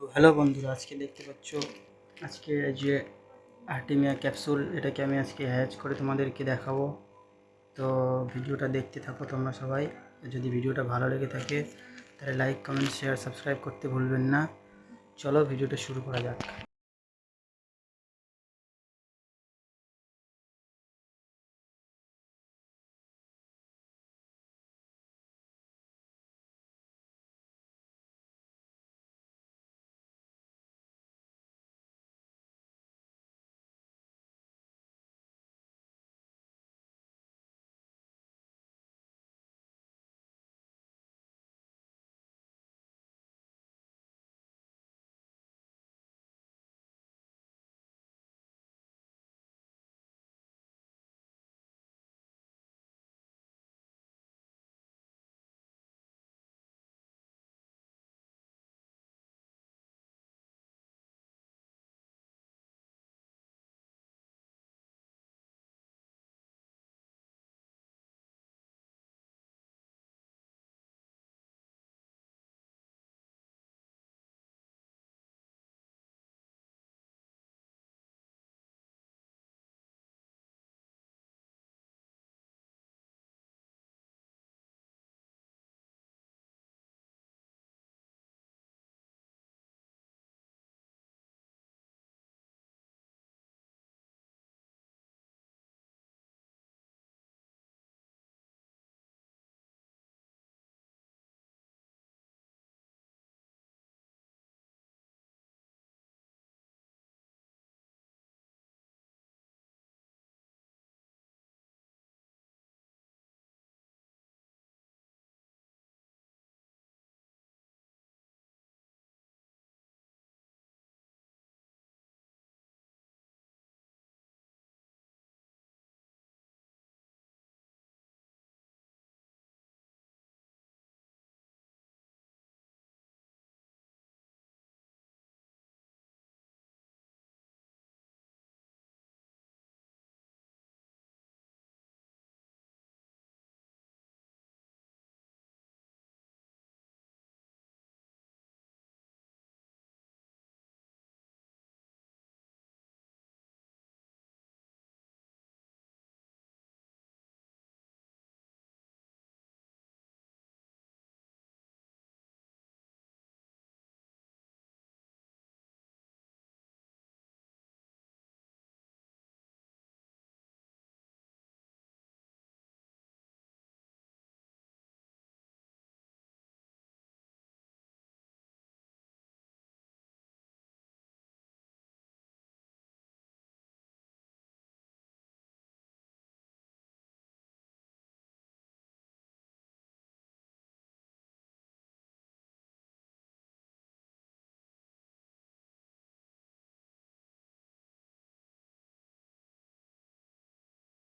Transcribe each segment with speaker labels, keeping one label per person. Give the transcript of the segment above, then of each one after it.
Speaker 1: তো হ্যালো বন্ধুরা, আজকে দেখতে পাচ্ছ আজকে যে আর্টিমিয়া ক্যাপসুল এটাকে আমি আজকে হ্যাচ করে তোমাদেরকে দেখাবো। তো ভিডিওটা দেখতে থাকো তোমরা সবাই। যদি ভিডিওটা ভালো লেগে থাকে তাহলে লাইক, কমেন্ট, শেয়ার, সাবস্ক্রাইব করতে ভুলবেন না। চলো ভিডিওটা শুরু করা যাক।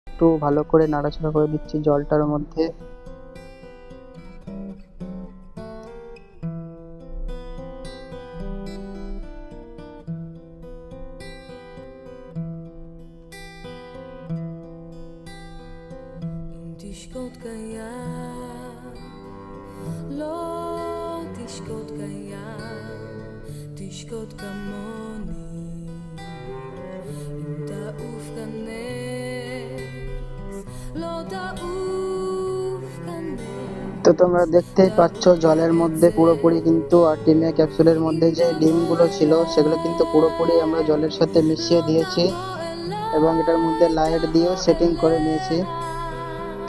Speaker 1: একটু ভালো করে নাড়াচাড়া করে দিচ্ছি জলটার মধ্যে।
Speaker 2: תשקוט קיים, לא תשקוט קיים, תשקוט כמוני, אם תעוף כנס, לא תעוף כנס।
Speaker 1: তো তোমরা দেখতেই পাচ্ছ জলের মধ্যে পুরোপুরি কিন্তু আর্টিমিয়া ক্যাপসুলের মধ্যে যে ডিমগুলো ছিল সেগুলো কিন্তু পুরোপুরি আমরা জলের সাথে মিশিয়ে দিয়েছি এবং এটার মধ্যে লাইট দিয়েও সেটিং করে নিয়েছি।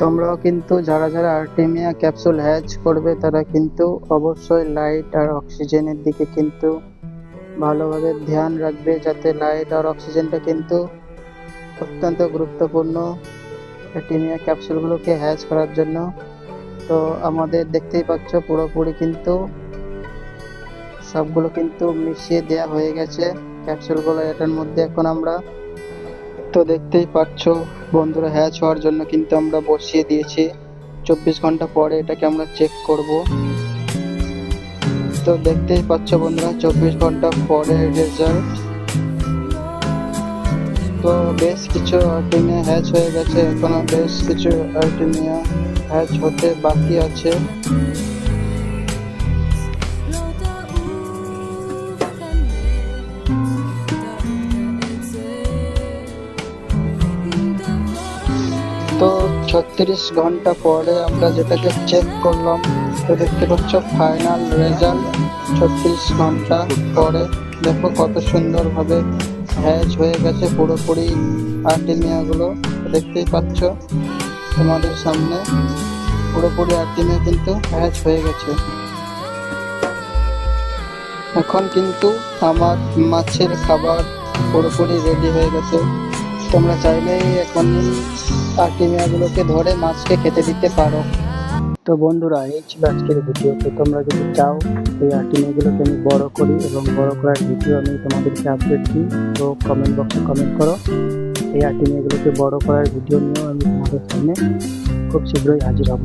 Speaker 1: তোমরাও কিন্তু যারা যারা আর্টেমিয়া ক্যাপসুল হ্যাচ করবে তারা কিন্তু অবশ্যই লাইট আর অক্সিজেনের দিকে কিন্তু ভালোভাবে ধ্যান রাখবে, যাতে লাইট আর অক্সিজেনটা কিন্তু অত্যন্ত গুরুত্বপূর্ণ আর্টেমিয়া ক্যাপসুলগুলোকে হ্যাচ করার জন্য। তো আমাদের দেখতেই পাচ্ছ পুরোপুরি কিন্তু সবগুলো কিন্তু মিশিয়ে দেওয়া হয়ে গেছে ক্যাপসুলগুলো এটার মধ্যে। এখন আমরা তো দেখতেই পাচ্ছ বন্ধুরা, হ্যাচ হওয়ার জন্য কিন্তু আমরা বসিয়ে দিয়েছি। 24 ঘন্টা পরে এটাকে আমরা চেক করব। তো দেখতেই পাচ্ছ বন্ধুরা 24 ঘন্টা পরে রেজাল্ট। তো বেশ কিছু আর্টিমিয়া হ্যাচ হয়ে গেছে, এখনো বেশ কিছু আর্টিমিয়া হ্যাচ হতে বাকি আছে। ঘন্টা পরে আমরা যেটাকে চেক করলাম, তো দেখতে পাচ্ছ ফাইনাল রেজাল্ট 36 ঘন্টা পরে। দেখো কত সুন্দরভাবে হ্যাচ হয়ে গেছে পুরোপুরি আর্টিমিয়া গুলো, দেখতেই পাচ্ছ তোমাদের সামনে পুরোপুরি আর্টিমিয়া কিন্তু হ্যাচ হয়ে গেছে। এখন কিন্তু আমার মাছের খাবার পুরোপুরি রেডি হয়ে গেছে। তোমরা চাইলেই এখন আর্টিমিয়া গুলোকে ধরে মাছকে খেতে দিতে পারো। তো বন্ধুরা, এই ছিল আজকের ভিডিও। তো তোমরা যদি চাও এই আর্টিমিয়া গুলোকে আমি বড় করি এবং বড় করার ভিডিও আমি তোমাদেরকে আপডেট দিই, তো কমেন্ট বক্সে কমেন্ট করো। এই আর্টিমিয়া গুলোকে বড় করার ভিডিও নিয়েও আমি তোমাদের সামনে খুব শীঘ্রই হাজির হব।